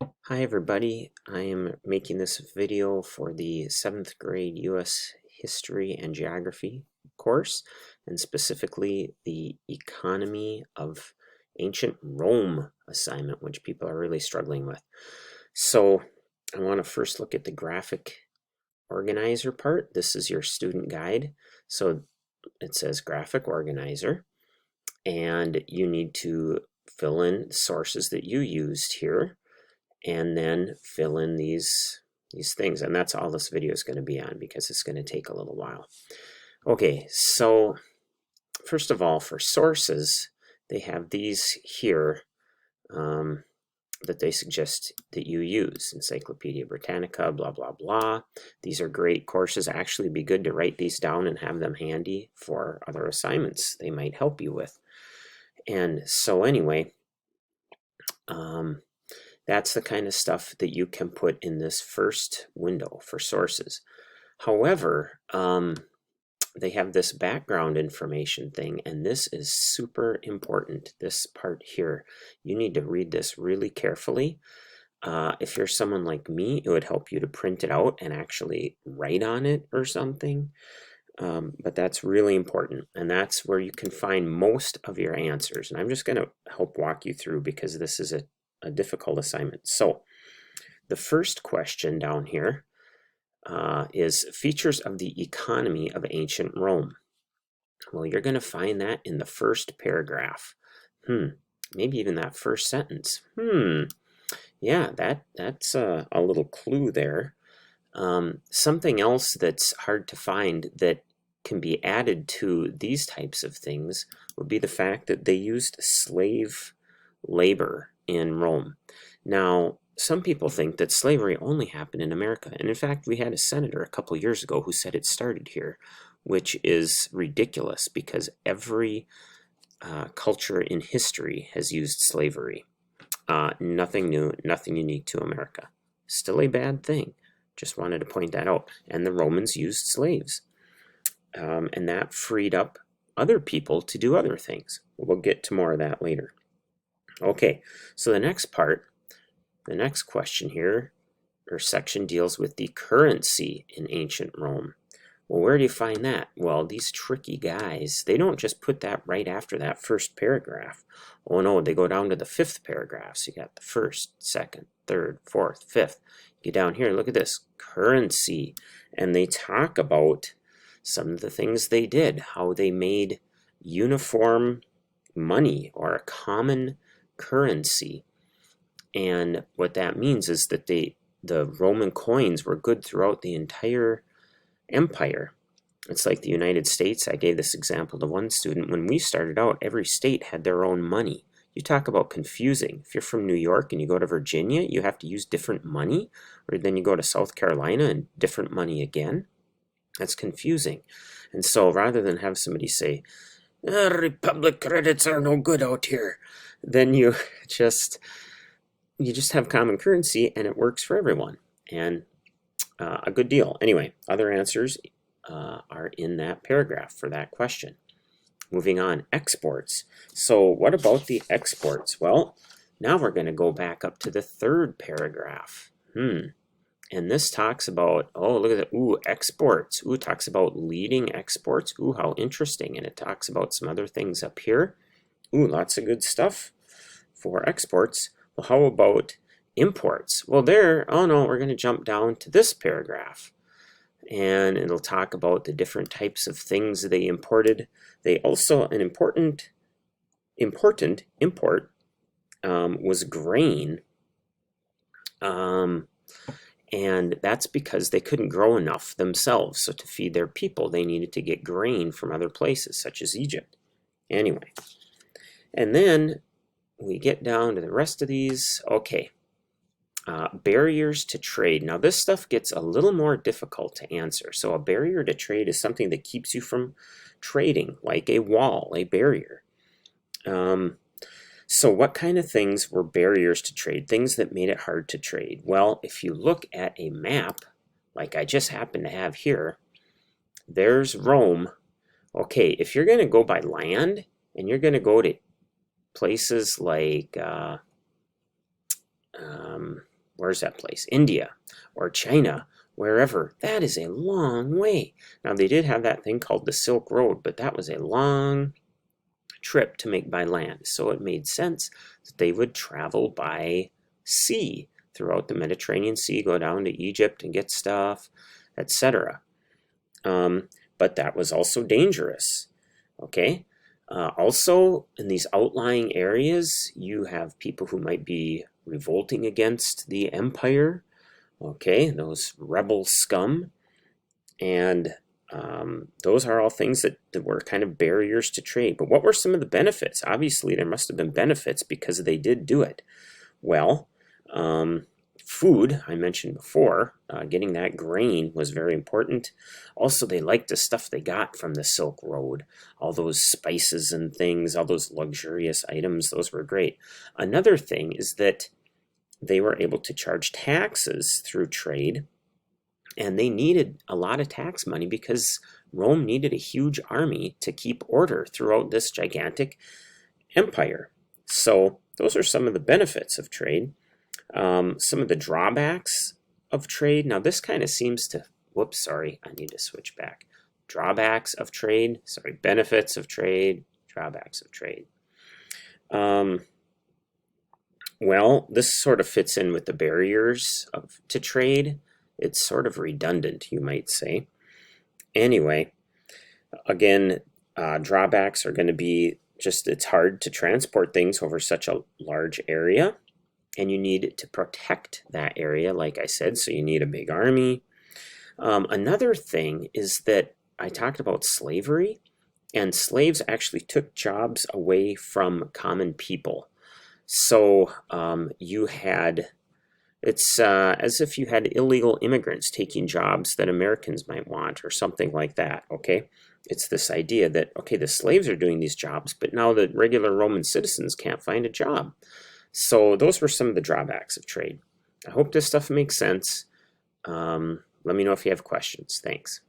Hi everybody, I am making this video for the 7th grade U.S. History and Geography course, and specifically the Economy of Ancient Rome assignment, which people are really struggling with. So I want to first look at the graphic organizer part. This is your student guide. So it says graphic organizer, and you need to fill in sources that you used here and then fill in these things, and that's all this video is going to be on because it's going to take a little while. Okay, so first of all, for sources, they have these here that they suggest that you use. Encyclopedia Britannica, blah blah blah. These are great courses. Actually, be good to write these down and have them handy for other assignments they might help you with. And so anyway, that's the kind of stuff that you can put in this first window for sources. However, they have this background information thing, and this is super important. This part here, you need to read this really carefully. If you're someone like me, it would help you to print it out and actually write on it or something. But that's really important, and that's where you can find most of your answers. And I'm just going to help walk you through because this is a difficult assignment. So the first question down here is features of the economy of ancient Rome. Well, you're going to find that in the first paragraph. Maybe even that first sentence. Yeah, that's a little clue there. Something else that's hard to find that can be added to these types of things would be the fact that they used slave labor in Rome. Now, some people think that slavery only happened in America, and in fact, we had a senator a couple years ago who said it started here, which is ridiculous because every culture in history has used slavery. Nothing new, nothing unique to America. Still a bad thing. Just wanted to point that out. And the Romans used slaves, and that freed up other people to do other things. We'll get to more of that later. Okay, so the next part, the next question here, or section, deals with the currency in ancient Rome. Well, where do you find that? Well, these tricky guys, they don't just put that right after that first paragraph. Oh no, they go down to the fifth paragraph. So you got the first, second, third, fourth, fifth. Get down here, look at this, currency. And they talk about some of the things they did, how they made uniform money or a common currency. And what that means is that the Roman coins were good throughout the entire empire. It's like the United States. I gave this example to one student. When we started out, every state had their own money. You talk about confusing. If you're from New York and you go to Virginia, you have to use different money, or then you go to South Carolina and different money again. That's confusing. And so rather than have somebody say, Republic credits are no good out here, then you just have common currency and it works for everyone. And a good deal. Anyway, other answers are in that paragraph for that question. Moving on, exports. So what about the exports? Well, now we're going to go back up to the third paragraph. And this talks about, oh, look at that. Exports. Talks about leading exports. How interesting. And it talks about some other things up here. Lots of good stuff for exports. Well, how about imports? Well, oh no, we're going to jump down to this paragraph. And it'll talk about the different types of things they imported. They also, an important import was grain. And that's because they couldn't grow enough themselves. So to feed their people, they needed to get grain from other places, such as Egypt. Anyway, and then we get down to the rest of these. Okay, barriers to trade. Now this stuff gets a little more difficult to answer. So a barrier to trade is something that keeps you from trading, like a wall, a barrier. So what kind of things were barriers to trade? Things that made it hard to trade. Well, if you look at a map, like I just happen to have here, there's Rome. Okay, if you're going to go by land and you're going to go to places like where's that place? India or China, wherever. That is a long way. Now, they did have that thing called the Silk Road, but that was a long trip to make by land. So it made sense that they would travel by sea throughout the Mediterranean Sea, go down to Egypt and get stuff, etc. But that was also dangerous. Okay. Also, in these outlying areas, you have people who might be revolting against the empire. Okay, those rebel scum. And those are all things that were kind of barriers to trade. But what were some of the benefits? Obviously, there must have been benefits because they did do it. Well, food, I mentioned before, getting that grain was very important. Also, they liked the stuff they got from the Silk Road. All those spices and things, all those luxurious items, those were great. Another thing is that they were able to charge taxes through trade, and they needed a lot of tax money because Rome needed a huge army to keep order throughout this gigantic empire. So those are some of the benefits of trade. Some of the drawbacks of trade. Now this kind of seems to, whoops, sorry, I need to switch back. Drawbacks of trade, sorry, benefits of trade, drawbacks of trade. Well, this sort of fits in with the barriers to trade. It's sort of redundant, you might say. Anyway, again, drawbacks are going to be just it's hard to transport things over such a large area, and you need to protect that area, like I said, so you need a big army. Another thing is that I talked about slavery, and slaves actually took jobs away from common people. So you had, it's as if you had illegal immigrants taking jobs that Americans might want or something like that, okay? It's this idea that, okay, the slaves are doing these jobs, but now the regular Roman citizens can't find a job. So those were some of the drawbacks of trade. I hope this stuff makes sense. Let me know if you have questions. Thanks.